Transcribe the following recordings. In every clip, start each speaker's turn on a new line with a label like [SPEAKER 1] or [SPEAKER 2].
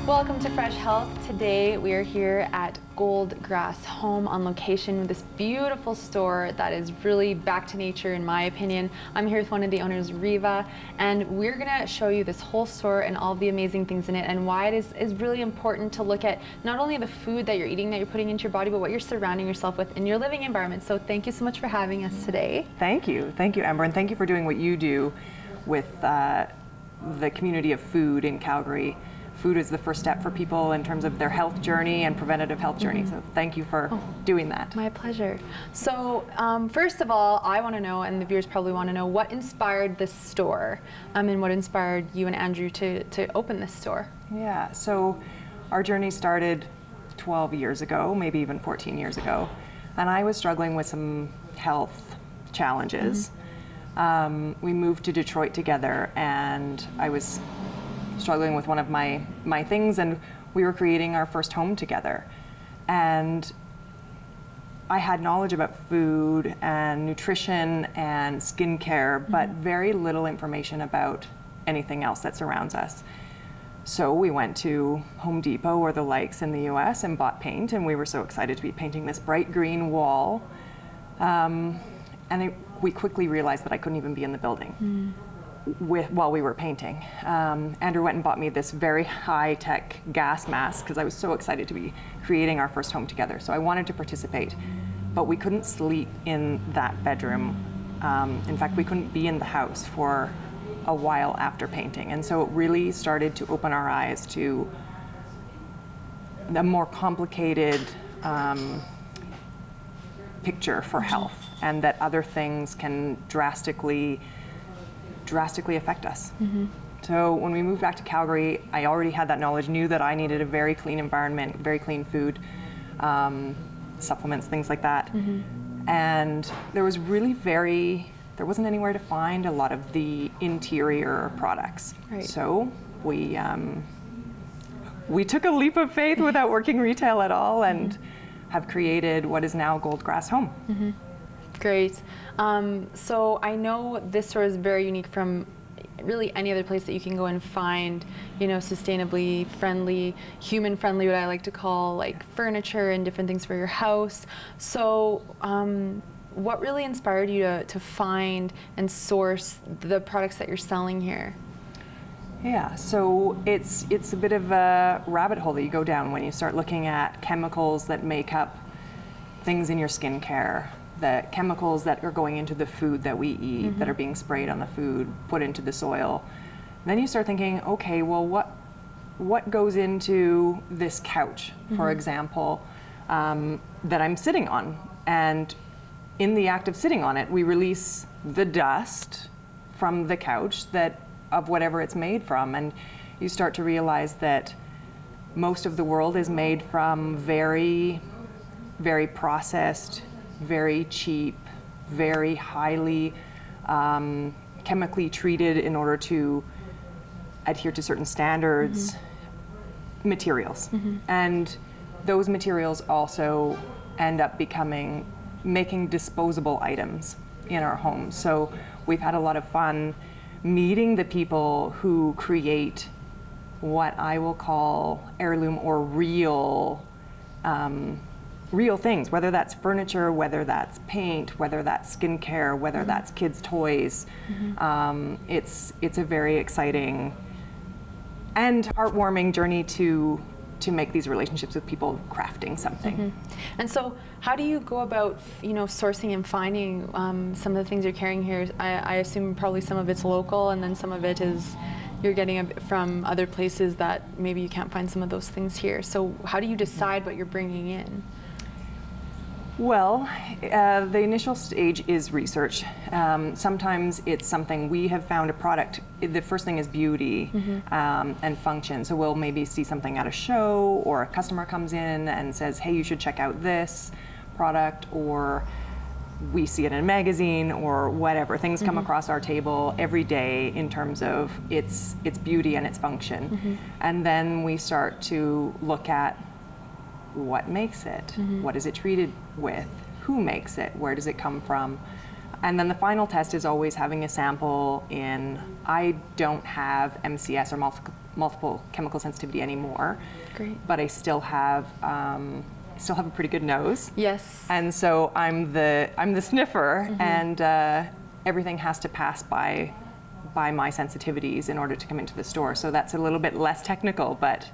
[SPEAKER 1] Welcome to Fresh Health. Today we are here at Goldgrass Home on location with this beautiful store that is really back to nature in my opinion. I'm here with one of the owners, Riva, and we're gonna show you this whole store and all the amazing things in it and why it is really important to look at not only the food that you're eating, that you're putting into your body, but what you're surrounding yourself with in your living environment. So thank you so much for having us today.
[SPEAKER 2] Thank you, Amber, and thank you for doing what you do with the community of food in Calgary. Food is the first step for people in terms of their health journey and preventative health journey. So thank you for doing that.
[SPEAKER 1] My pleasure. So first of all, I want to know, and the viewers probably want to know, what inspired this store and what inspired you and Andrew to open this store?
[SPEAKER 2] Yeah, so our journey started 12 years ago, maybe even 14 years ago, and I was struggling with some health challenges. We moved to Detroit together, and I was struggling with one of my things, and we were creating our first home together. And I had knowledge about food and nutrition and skincare, but very little information about anything else that surrounds us. So we went to Home Depot or the likes in the US and bought paint, and we were so excited to be painting this bright green wall. We quickly realized that I couldn't even be in the building while we were painting. Andrew went and bought me this very high-tech gas mask because I was so excited to be creating our first home together. So I wanted to participate, but we couldn't sleep in that bedroom. In fact, we couldn't be in the house for a while after painting. And so it really started to open our eyes to the more complicated picture for health, and that other things can drastically affect us. So when we moved back to Calgary, I already had that knowledge, knew that I needed a very clean environment, very clean food, supplements, things like that. And there was really there wasn't anywhere to find a lot of the interior products. Right. So we took a leap of faith without working retail at all, and have created what is now Goldgrass Home.
[SPEAKER 1] Great. So I know this store is very unique from really any other place that you can go and find, sustainably friendly, human friendly, what I like to call like furniture and different things for your house. So what really inspired you to find and source the products that you're selling here?
[SPEAKER 2] Yeah, so it's a bit of a rabbit hole that you go down when you start looking at chemicals that make up things in your skincare, the chemicals that are going into the food that we eat, that are being sprayed on the food, put into the soil. And then you start thinking, okay, well, what goes into this couch, for example, that I'm sitting on? And in the act of sitting on it, we release the dust from the couch of whatever it's made from. And you start to realize that most of the world is made from very, very processed, very cheap, very highly chemically treated in order to adhere to certain standards, materials. And those materials also end up making disposable items in our homes. So we've had a lot of fun meeting the people who create what I will call heirloom or real things, whether that's furniture, whether that's paint, whether that's skincare, whether that's kids' toys. It's a very exciting and heartwarming journey to make these relationships with people crafting something.
[SPEAKER 1] And so how do you go about sourcing and finding some of the things you're carrying here? I assume probably some of it's local, and then some of it is you're getting from other places that maybe you can't find some of those things here. So how do you decide what you're bringing in?
[SPEAKER 2] Well, the initial stage is research. Sometimes it's something we have found a product. The first thing is beauty and function. So we'll maybe see something at a show, or a customer comes in and says, hey, you should check out this product, or we see it in a magazine or whatever. Things come across our table every day in terms of its beauty and its function. And then we start to look at what makes it, what is it treated with, who makes it, where does it come from, And then the final test is always having a sample in, I don't have MCS or multiple chemical sensitivity anymore.
[SPEAKER 1] Great.
[SPEAKER 2] But I still have a pretty good nose.
[SPEAKER 1] Yes.
[SPEAKER 2] And so I'm the sniffer, and everything has to pass by my sensitivities in order to come into the store. So that's a little bit less technical, but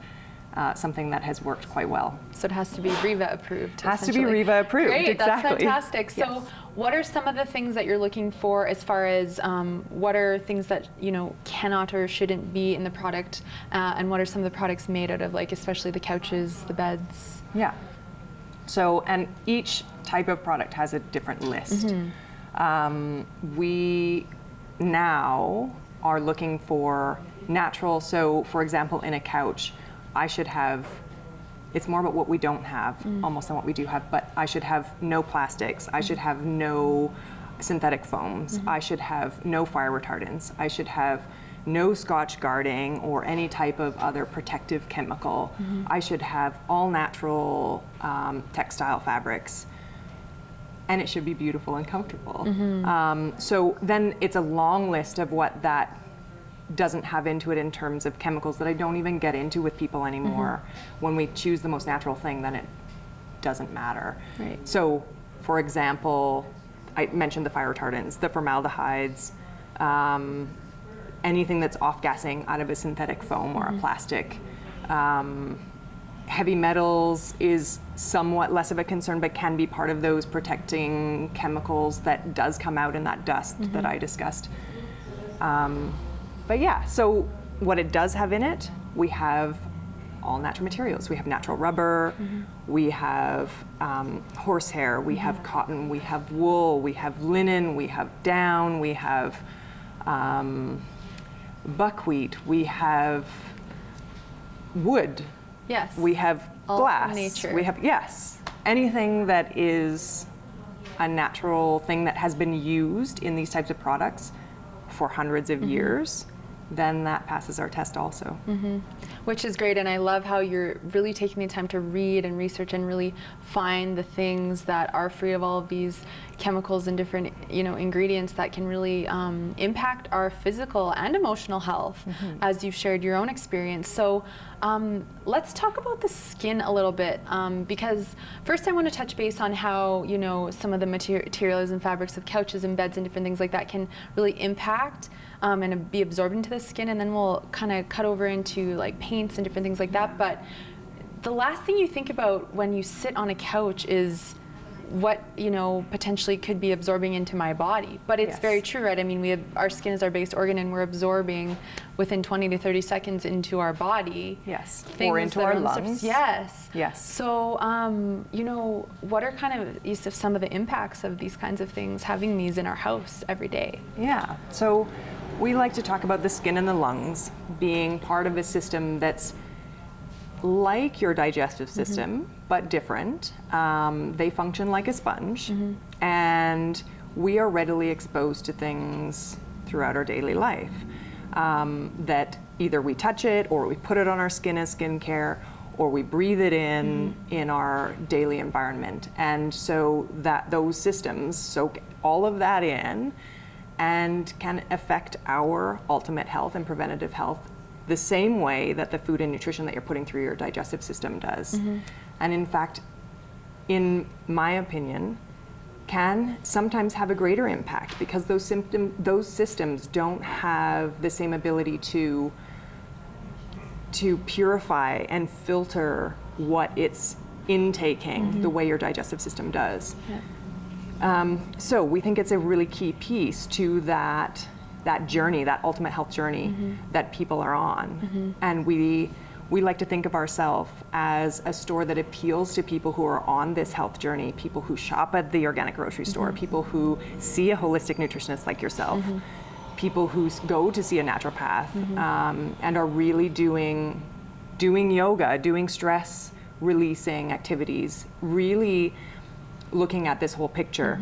[SPEAKER 2] something that has worked quite well.
[SPEAKER 1] So it has to be Riva approved.
[SPEAKER 2] Has to be Riva approved.
[SPEAKER 1] Great,
[SPEAKER 2] exactly.
[SPEAKER 1] That's fantastic. So
[SPEAKER 2] Yes.
[SPEAKER 1] what are some of the things that you're looking for as far as what are things that cannot or shouldn't be in the product, and what are some of the products made out of, like especially the couches, the beds?
[SPEAKER 2] Yeah. So, and each type of product has a different list. We now are looking for natural. So, for example, in a couch, I should have, it's more about what we don't have almost than what we do have, but I should have no plastics. I should have no synthetic foams. I should have no fire retardants. I should have no Scotch guarding or any type of other protective chemical. I should have all natural textile fabrics. And it should be beautiful and comfortable. So then it's a long list of what that doesn't have into it in terms of chemicals that I don't even get into with people anymore. When we choose the most natural thing, then it doesn't matter.
[SPEAKER 1] Right.
[SPEAKER 2] So, for example, I mentioned the fire retardants, the formaldehydes, anything that's off-gassing out of a synthetic foam or a plastic. Heavy metals is somewhat less of a concern, but can be part of those protecting chemicals that does come out in that dust that I discussed. But yeah, so what it does have in it, we have all natural materials. We have natural rubber, we have horsehair, we have cotton, we have wool, we have linen, we have down, we have buckwheat, we have wood.
[SPEAKER 1] Yes.
[SPEAKER 2] We have
[SPEAKER 1] all
[SPEAKER 2] glass.
[SPEAKER 1] from nature.
[SPEAKER 2] We have, yes, anything that is a natural thing that has been used in these types of products for hundreds of years, then that passes our test also.
[SPEAKER 1] Which is great, and I love how you're really taking the time to read and research and really find the things that are free of all of these chemicals and different ingredients that can really impact our physical and emotional health, as you've shared your own experience. So let's talk about the skin a little bit, because first I want to touch base on how some of the materials and fabrics of couches and beds and different things like that can really impact and be absorbed into the skin, and then we'll kind of cut over into like paints and different things like that. But the last thing you think about when you sit on a couch is what potentially could be absorbing into my body. But it's very true, right? I mean, our skin is our biggest organ, and we're absorbing within 20 to 30 seconds into our body.
[SPEAKER 2] Yes,
[SPEAKER 1] things
[SPEAKER 2] or into
[SPEAKER 1] that
[SPEAKER 2] our
[SPEAKER 1] are on the surface.
[SPEAKER 2] lungs.
[SPEAKER 1] Yes.
[SPEAKER 2] Yes.
[SPEAKER 1] So, what are kind of some of the impacts of these kinds of things, having these in our house every day?
[SPEAKER 2] Yeah, so we like to talk about the skin and the lungs being part of a system that's like your digestive system, but different. They function like a sponge, and we are readily exposed to things throughout our daily life that either we touch it, or we put it on our skin as skincare, or we breathe it in our daily environment. And so that those systems soak all of that in and can affect our ultimate health and preventative health the same way that the food and nutrition that you're putting through your digestive system does. And in fact, in my opinion, can sometimes have a greater impact, because those systems don't have the same ability to purify and filter what it's intaking the way your digestive system does. So we think it's a really key piece to that journey, that ultimate health journey that people are on. And we like to think of ourselves as a store that appeals to people who are on this health journey, people who shop at the organic grocery store, people who see a holistic nutritionist like yourself, people who go to see a naturopath, and are really doing yoga, doing stress releasing activities, really looking at this whole picture.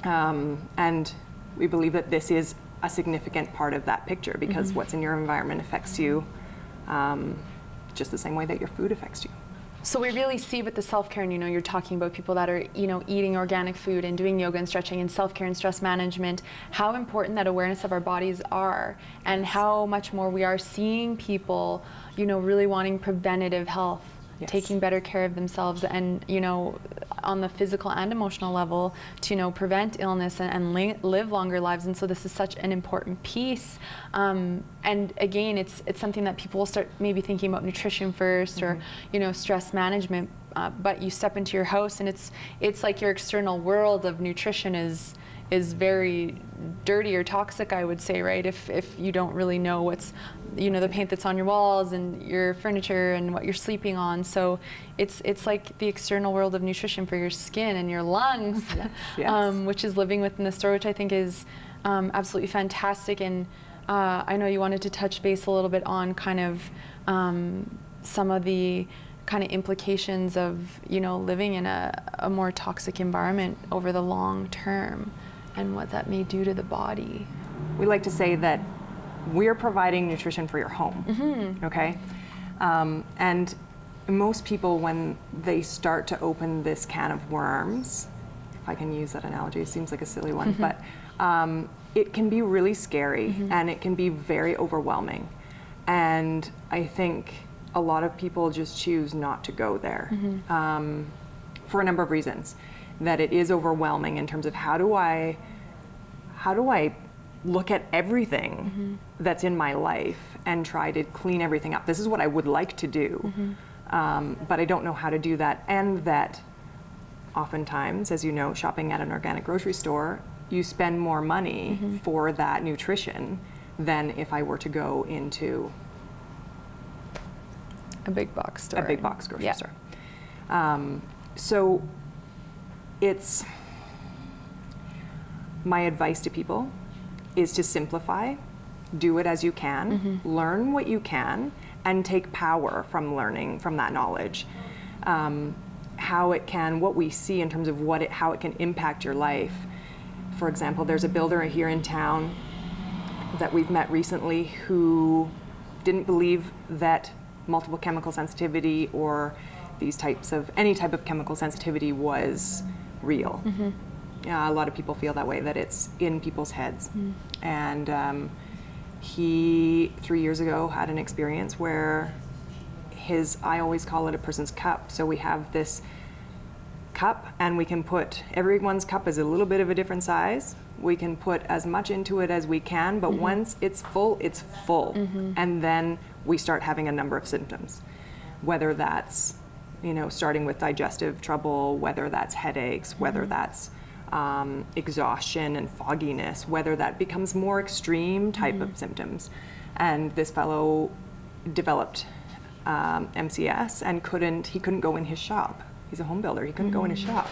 [SPEAKER 2] And we believe that this is a significant part of that picture, because what's in your environment affects you just the same way that your food affects you.
[SPEAKER 1] So we really see with the self-care, and you're talking about people that are, eating organic food and doing yoga and stretching and self-care and stress management, how important that awareness of our bodies are, and how much more we are seeing people, really wanting preventative health,
[SPEAKER 2] Yes.
[SPEAKER 1] taking better care of themselves, and, on the physical and emotional level to, prevent illness and live longer lives. And so this is such an important piece. And again, it's something that people will start maybe thinking about nutrition first, or, stress management. But you step into your house and it's like your external world of nutrition is very dirty or toxic, I would say, right? If you don't really know what's, the paint that's on your walls and your furniture and what you're sleeping on. So it's like the external world of nutrition for your skin and your lungs,
[SPEAKER 2] Yes.
[SPEAKER 1] Which is living within the store, which I think is absolutely fantastic. And I know you wanted to touch base a little bit on kind of some of the kind of implications of, living in a more toxic environment over the long term, and what that may do to the body.
[SPEAKER 2] We like to say that we're providing nutrition for your home, okay? And most people, when they start to open this can of worms, if I can use that analogy, it seems like a silly one, but it can be really scary, and it can be very overwhelming. And I think a lot of people just choose not to go there for a number of reasons. That it is overwhelming in terms of how do I look at everything that's in my life and try to clean everything up. This is what I would like to do, but I don't know how to do that. And that oftentimes, as you know, shopping at an organic grocery store, you spend more money for that nutrition than if I were to go into
[SPEAKER 1] a big box store.
[SPEAKER 2] A big box grocery store. So it's my advice to people is to simplify, do it as you can, learn what you can, and take power from learning from that knowledge. What we see in terms of how it can impact your life. For example, there's a builder here in town that we've met recently who didn't believe that multiple chemical sensitivity or any type of chemical sensitivity was real. A lot of people feel that way, that it's in people's heads. And he, 3 years ago, had an experience where I always call it a person's cup. So we have this cup, and we can put, everyone's cup is a little bit of a different size. We can put as much into it as we can, but once it's full, it's full. And then we start having a number of symptoms, whether that's, starting with digestive trouble, whether that's headaches, whether that's exhaustion and fogginess, whether that becomes more extreme type of symptoms. And this fellow developed MCS and he couldn't go in his shop. He's a home builder. He couldn't go in his shop.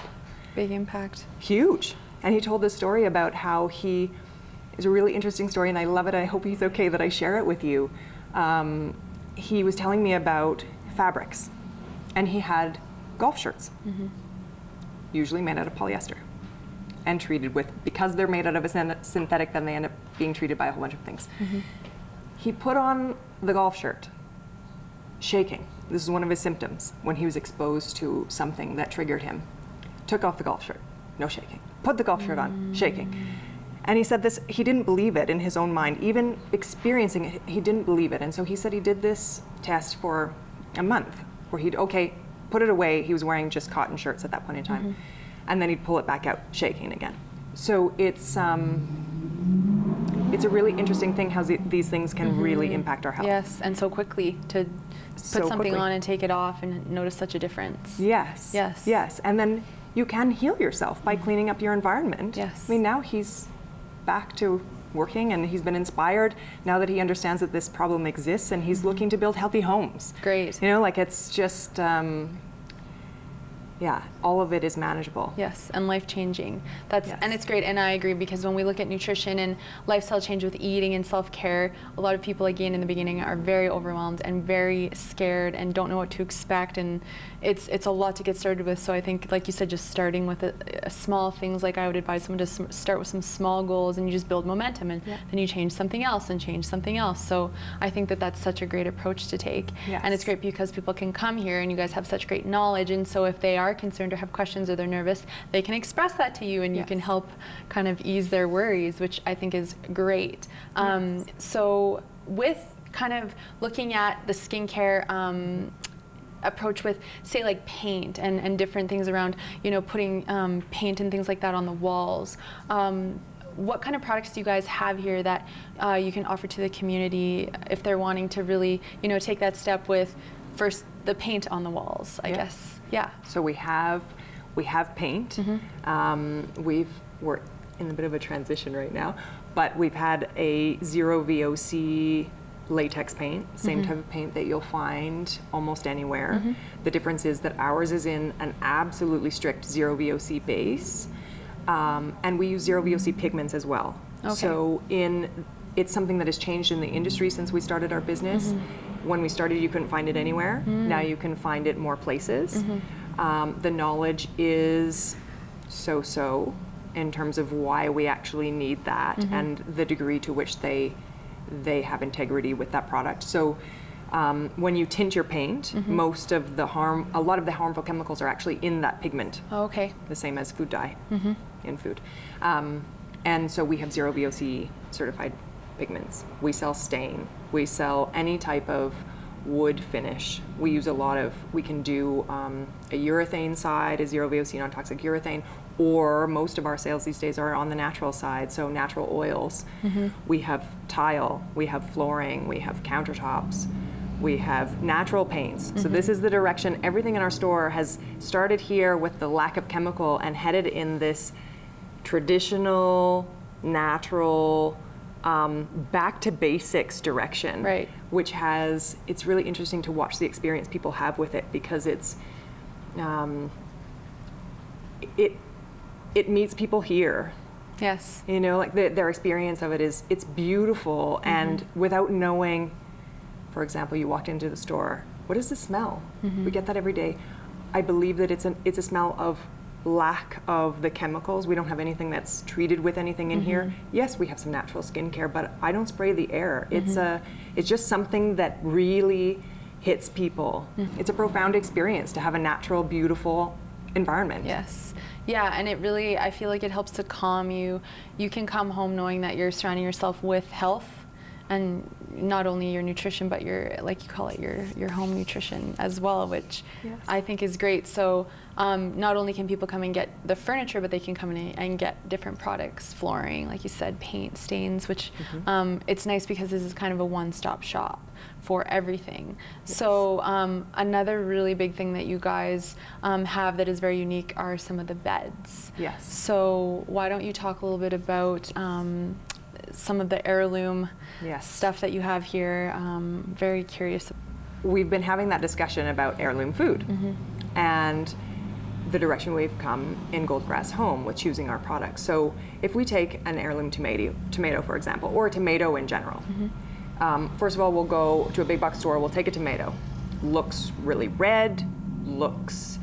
[SPEAKER 1] Big impact.
[SPEAKER 2] Huge. And he told this story about how it's a really interesting story, and I love it. I hope he's okay that I share it with you. He was telling me about fabrics, and he had golf shirts, usually made out of polyester, and treated with, because they're made out of a synthetic, then they end up being treated by a whole bunch of things. He put on the golf shirt, shaking. This is one of his symptoms when he was exposed to something that triggered him. Took off the golf shirt, no shaking. Put the golf shirt on, shaking. And he said he didn't believe it in his own mind. Even experiencing it, he didn't believe it. And so he said he did this test for a month, where he'd, put it away. He was wearing just cotton shirts at that point in time. And then he'd pull it back out, shaking again. So it's a really interesting thing how these things can really impact our health.
[SPEAKER 1] Yes, and so quickly to put something on and take it off and notice such a difference.
[SPEAKER 2] Yes.
[SPEAKER 1] Yes.
[SPEAKER 2] Yes. And then you can heal yourself by cleaning up your environment.
[SPEAKER 1] Yes.
[SPEAKER 2] I mean, now he's back to working, and he's been inspired now that he understands that this problem exists, and he's looking to build healthy homes.
[SPEAKER 1] Great.
[SPEAKER 2] It's just Yeah, all of it is manageable.
[SPEAKER 1] Yes, and life-changing. That's
[SPEAKER 2] Yes.
[SPEAKER 1] And it's great, and I agree, because when we look at nutrition and lifestyle change with eating and self-care, a lot of people, again, in the beginning are very overwhelmed and very scared and don't know what to expect, and it's a lot to get started with. So I think, like you said, just starting with a small things, like I would advise someone to start with some small goals, and you just build momentum, and then you change something else and change something else. So I think that that's such a great approach to take.
[SPEAKER 2] Yes.
[SPEAKER 1] And it's great because people can come here and you guys have such great knowledge, and so if they are concerned or have questions or they're nervous, they can express that to you, and you can help kind of ease their worries, which I think is great. So with kind of looking at the skincare approach with, say, like paint and different things around, you know, putting paint and things like that on the walls, what kind of products do you guys have here that you can offer to the community if they're wanting to really, you know, take that step with first the paint on the walls, I guess? Yeah.
[SPEAKER 2] So we have paint. We're in a bit of a transition right now, but we've had a 0 VOC latex paint, same type of paint that you'll find almost anywhere. The difference is that ours is in an absolutely strict 0 VOC base, and we use 0 VOC pigments as well.
[SPEAKER 1] Okay.
[SPEAKER 2] So it's something that has changed in the industry since we started our business. When we started, you couldn't find it anywhere. Now you can find it more places. The knowledge is so in terms of why we actually need that and the degree to which they have integrity with that product. So when you tint your paint, a lot of the harmful chemicals are actually in that pigment.
[SPEAKER 1] Oh, okay.
[SPEAKER 2] The same as food dye in food. And so we have 0 VOC certified pigments. We sell stain. We sell any type of wood finish. We use we can do a urethane side, a 0 VOC non-toxic urethane, or most of our sales these days are on the natural side, so natural oils. We have tile, we have flooring, we have countertops, we have natural paints. So this is the direction. Everything in our store has started here with the lack of chemical and headed in this traditional, natural, back to basics direction,
[SPEAKER 1] Right.
[SPEAKER 2] which it's really interesting to watch the experience people have with it, because it meets people here.
[SPEAKER 1] Yes.
[SPEAKER 2] You know, like their experience of it it's beautiful, and without knowing, for example, you walked into the store, what is the smell? We get that every day. I believe that it's a smell of lack of the chemicals. We don't have anything that's treated with anything in here. Yes, we have some natural skincare, but I don't spray the air. It's just something that really hits people. It's a profound experience to have a natural, beautiful environment.
[SPEAKER 1] Yes. Yeah, and it really, I feel like it helps to calm you. You can come home knowing that you're surrounding yourself with health, and not only your nutrition, but your, like you call it, your home nutrition as well, which I think is great. So not only can people come and get the furniture, but they can come in and get different products, flooring, like you said, paint, stains, which it's nice because this is kind of a one-stop shop for everything. So another really big thing that you guys have that is very unique are some of the beds.
[SPEAKER 2] Yes.
[SPEAKER 1] So why don't you talk a little bit about some of the heirloom stuff that you have here. Very curious.
[SPEAKER 2] We've been having that discussion about heirloom food and the direction we've come in Goldgrass Home with choosing our products. So if we take an heirloom tomato for example, or a tomato in general, first of all, we'll go to a big box store, we'll take a tomato. Looks really red, looks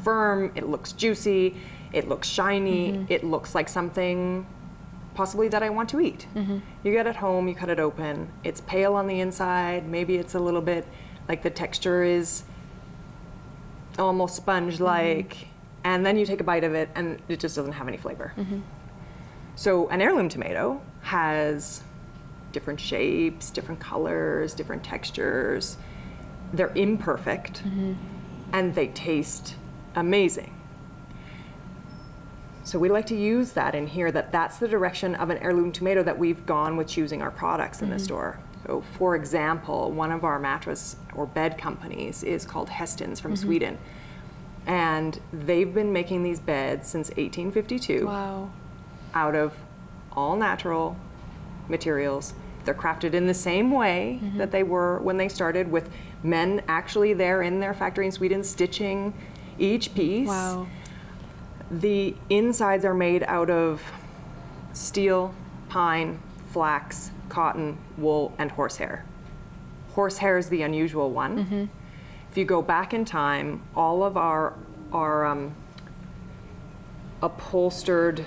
[SPEAKER 2] firm, it looks juicy, it looks shiny, it looks like something possibly that I want to eat. You get it home, you cut it open, it's pale on the inside, maybe it's a little bit like the texture is almost sponge-like, and then you take a bite of it and it just doesn't have any flavor. So an heirloom tomato has different shapes, different colors, different textures. They're imperfect and they taste amazing. So we like to use that in here, that's the direction of an heirloom tomato that we've gone with choosing our products in the store. So for example, one of our mattress or bed companies is called Heston's from Sweden. And they've been making these beds since 1852.
[SPEAKER 1] Wow.
[SPEAKER 2] Out of all natural materials. They're crafted in the same way that they were when they started, with men actually there in their factory in Sweden stitching each piece.
[SPEAKER 1] Wow.
[SPEAKER 2] The insides are made out of steel, pine, flax, cotton, wool, and horsehair. Horsehair is the unusual one. If you go back in time, all of our upholstered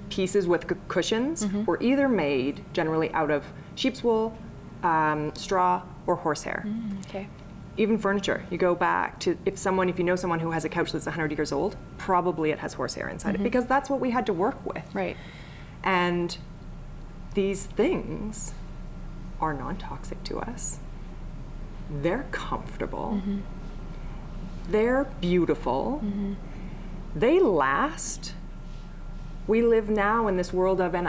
[SPEAKER 2] pieces with cushions were either made generally out of sheep's wool, straw, or horsehair.
[SPEAKER 1] Okay.
[SPEAKER 2] Even furniture, you go back to, if you know someone who has a couch that's 100 years old, probably it has horsehair inside it, because that's what we had to work with.
[SPEAKER 1] Right.
[SPEAKER 2] And these things are non-toxic to us. They're comfortable. They're beautiful. They last. We live now in this world of, and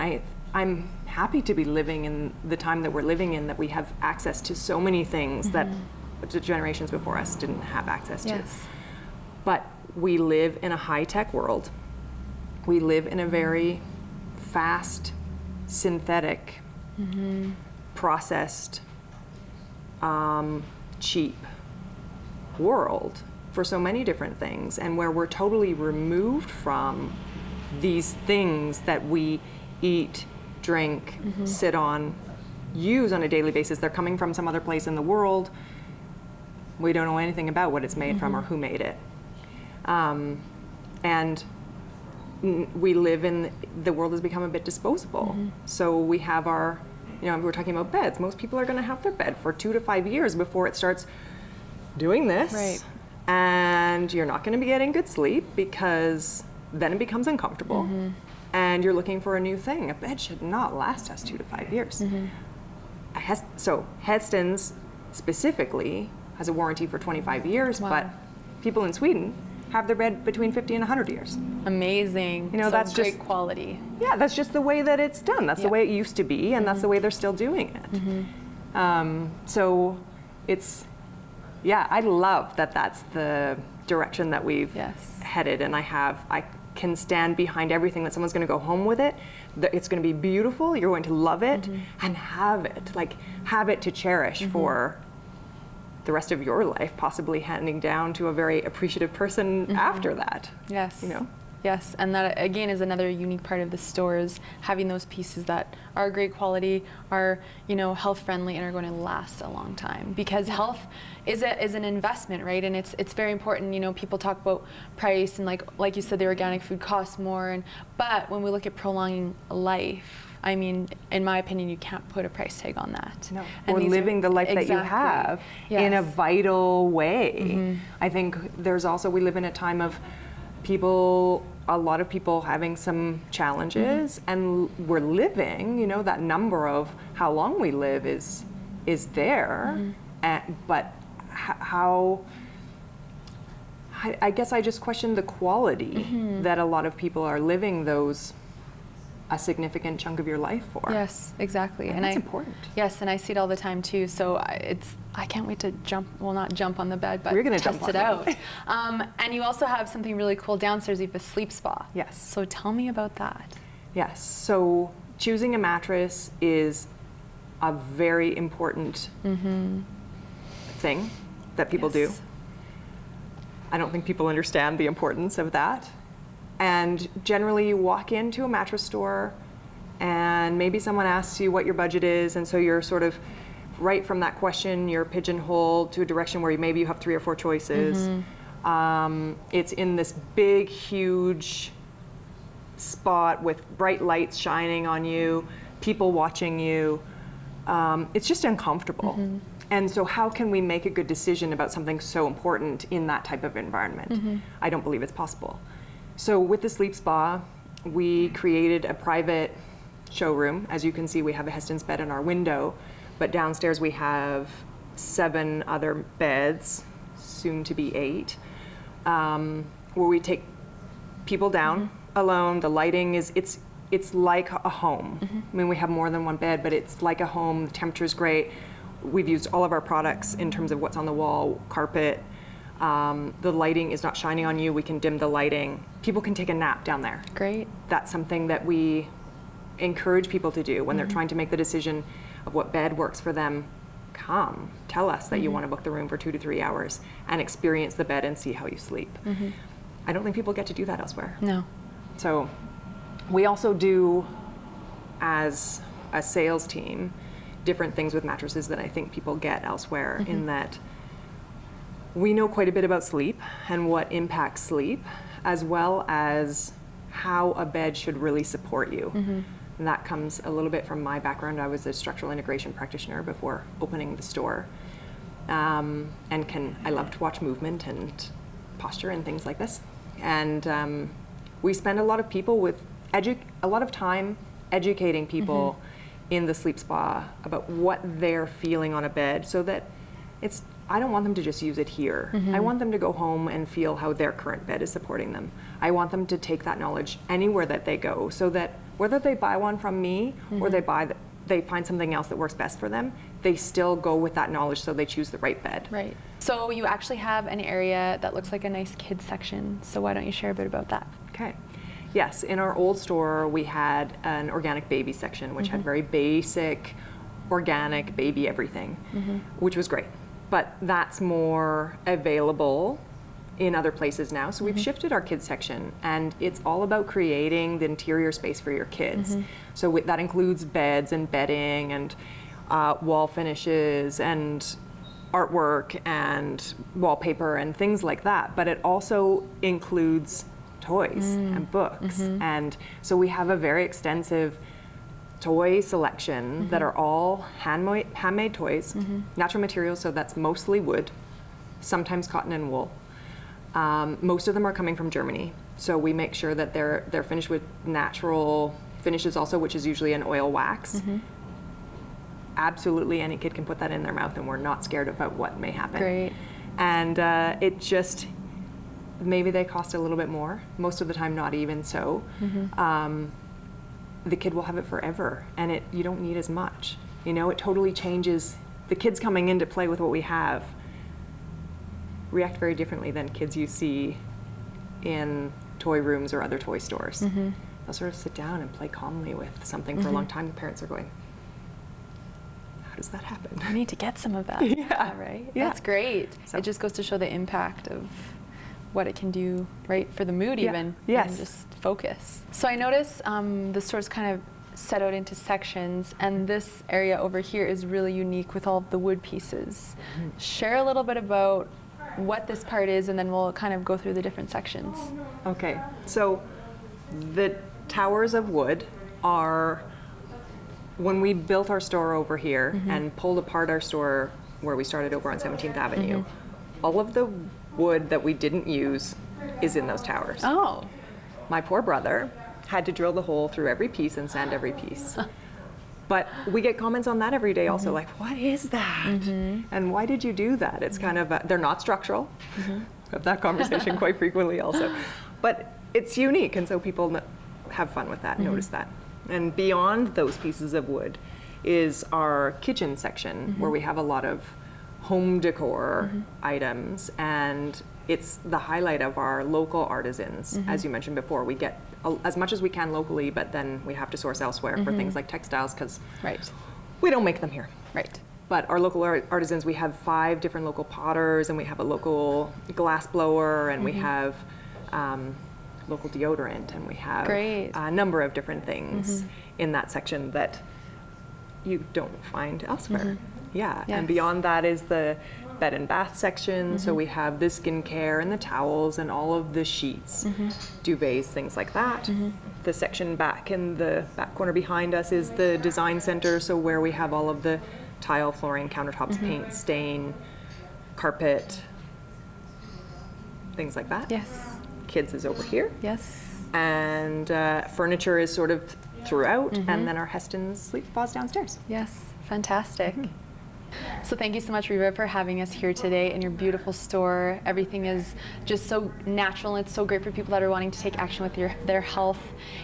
[SPEAKER 2] I'm happy to be living in the time that we're living in, that we have access to so many things that the generations before us didn't have access to.
[SPEAKER 1] Yes.
[SPEAKER 2] But we live in a high-tech world. We live in a very fast, synthetic, processed, cheap world for so many different things, and where we're totally removed from these things that we eat, drink, sit on, use on a daily basis. They're coming from some other place in the world. We don't know anything about what it's made from or who made it. And we live in, the world has become a bit disposable. So we have our, we're talking about beds. Most people are going to have their bed for 2 to 5 years before it starts doing this.
[SPEAKER 1] Right.
[SPEAKER 2] And you're not going to be getting good sleep, because then it becomes uncomfortable. And you're looking for a new thing. A bed should not last us 2 to 5 years. So Hedston's specifically has a warranty for 25 years, but people in Sweden have their bed between 50 and 100 years.
[SPEAKER 1] Amazing.
[SPEAKER 2] So
[SPEAKER 1] that's
[SPEAKER 2] just
[SPEAKER 1] great quality.
[SPEAKER 2] Yeah, that's just the way that it's done. That's the way it used to be, and that's the way they're still doing it. So it's, I love that that's the direction that we've headed, and I can stand behind everything that someone's going to go home with it. It's going to be beautiful. You're going to love it, and have it to cherish for the rest of your life, possibly handing down to a very appreciative person after that.
[SPEAKER 1] Yes. Yes, and that again is another unique part of the store, is having those pieces that are great quality, are health friendly, and are going to last a long time. Because health is an investment, right? And it's very important. People talk about price, and like you said, the organic food costs more. But when we look at prolonging life, I mean, in my opinion, you can't put a price tag on that.
[SPEAKER 2] No. Or living the life that you have in a vital way. I think there's also, we live in a time of a lot of people having some challenges, and we're living, that number of how long we live is there. But how, I guess I just question the quality that a lot of people are living a significant chunk of your life for.
[SPEAKER 1] Yes, exactly.
[SPEAKER 2] And that's important.
[SPEAKER 1] Yes, and I see it all the time too. So I can't wait to not jump on the bed, but
[SPEAKER 2] we're gonna
[SPEAKER 1] test
[SPEAKER 2] jump
[SPEAKER 1] it out. And you also have something really cool downstairs. You have a sleep spa.
[SPEAKER 2] Yes.
[SPEAKER 1] So tell me about that.
[SPEAKER 2] Yes. So choosing a mattress is a very important thing that people do. I don't think people understand the importance of that. And generally you walk into a mattress store and maybe someone asks you what your budget is, and so you're sort of, right from that question, you're pigeonholed to a direction where maybe you have 3 or 4 choices. It's in this big, huge spot with bright lights shining on you, people watching you. It's just uncomfortable. And so how can we make a good decision about something so important in that type of environment? I don't believe it's possible. So with the sleep spa, we created a private showroom. As you can see, we have a Hedston's bed in our window, but downstairs we have 7 other beds, soon to be 8, where we take people down alone. The lighting is, it's like a home. I mean, we have more than 1 bed, but it's like a home. The temperature's great. We've used all of our products in terms of what's on the wall, carpet. The lighting is not shining on you. We can dim the lighting. People can take a nap down there.
[SPEAKER 1] Great.
[SPEAKER 2] That's something that we encourage people to do when they're trying to make the decision of what bed works for them come, tell us that you want to book the room for 2 to 3 hours and experience the bed and see how you sleep. I don't think people get to do that elsewhere.
[SPEAKER 1] No.
[SPEAKER 2] So we also do, as a sales team, different things with mattresses that I think people get elsewhere, in that we know quite a bit about sleep and what impacts sleep, as well as how a bed should really support you. And that comes a little bit from my background. I was a structural integration practitioner before opening the store. And I love to watch movement and posture and things like this. And we spend a lot of time educating people in the sleep spa about what they're feeling on a bed, so that I don't want them to just use it here. I want them to go home and feel how their current bed is supporting them. I want them to take that knowledge anywhere that they go, so that whether they buy one from me or they find something else that works best for them, they still go with that knowledge, so they choose the right bed.
[SPEAKER 1] Right. So you actually have an area that looks like a nice kids section. So why don't you share a bit about that?
[SPEAKER 2] Okay. Yes, in our old store, we had an organic baby section, which had very basic, organic baby everything, which was great. But that's more available in other places now. So we've shifted our kids section, and it's all about creating the interior space for your kids. So that includes beds and bedding and wall finishes and artwork and wallpaper and things like that. But it also includes toys and books. And so we have a very extensive toy selection that are all handmade toys, natural materials, so that's mostly wood, sometimes cotton and wool. Most of them are coming from Germany, so we make sure that they're finished with natural finishes also, which is usually an oil wax. Absolutely any kid can put that in their mouth, and we're not scared about what may happen.
[SPEAKER 1] Great.
[SPEAKER 2] And it just, maybe they cost a little bit more, most of the time not even so. The kid will have it forever, and you don't need as much. You know, it totally changes. The kids coming in to play with what we have react very differently than kids you see in toy rooms or other toy stores. They'll sort of sit down and play calmly with something for a long time. The parents are going, how does that happen?
[SPEAKER 1] I need to get some of that.
[SPEAKER 2] Yeah.
[SPEAKER 1] Right?
[SPEAKER 2] Yeah.
[SPEAKER 1] That's great.
[SPEAKER 2] So.
[SPEAKER 1] It just goes to show the impact of what it can do, right, for the mood even.
[SPEAKER 2] Yes.
[SPEAKER 1] And just focus. So I notice the store's kind of set out into sections, and this area over here is really unique with all of the wood pieces. Share a little bit about what this part is, and then we'll kind of go through the different sections.
[SPEAKER 2] Okay, so the towers of wood are, when we built our store over here and pulled apart our store where we started over on 17th Avenue, all of the wood that we didn't use is in those towers.
[SPEAKER 1] Oh.
[SPEAKER 2] My poor brother had to drill the hole through every piece and sand every piece. But we get comments on that every day also, like, what is that? And why did you do that? It's kind of, they're not structural. We have that conversation quite frequently also. But it's unique, and so people have fun with that, notice that. And beyond those pieces of wood is our kitchen section, where we have a lot of home decor items, and it's the highlight of our local artisans. As you mentioned before, we get as much as we can locally, but then we have to source elsewhere for things like textiles, because we don't make them here.
[SPEAKER 1] Right.
[SPEAKER 2] But our local artisans, we have 5 different local potters, and we have a local glass blower, and we have local deodorant, and we have a number of different things in that section that you don't find elsewhere. Yeah, and beyond that is the bed and bath section. So we have the skincare and the towels and all of the sheets, duvets, things like that. The section back in the back corner behind us is the design center, so where we have all of the tile, flooring, countertops, paint, stain, carpet, things like that.
[SPEAKER 1] Yes.
[SPEAKER 2] Kids is over here.
[SPEAKER 1] Yes.
[SPEAKER 2] And furniture is sort of throughout, and then our Heston's sleep spa's downstairs.
[SPEAKER 1] Yes, fantastic. So thank you so much, Riva, for having us here today in your beautiful store. Everything is just so natural, and it's so great for people that are wanting to take action with their health.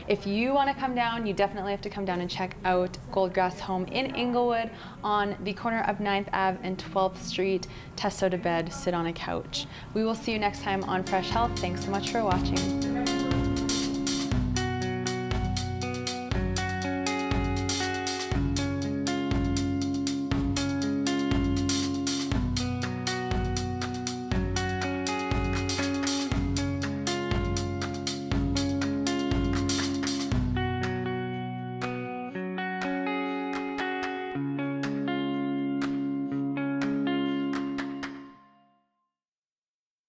[SPEAKER 1] If you want to come down, you definitely have to come down and check out Goldgrass Home in Inglewood on the corner of 9th Ave and 12th Street. Test out a bed, sit on a couch. We will see you next time on Fresh Health. Thanks so much for watching.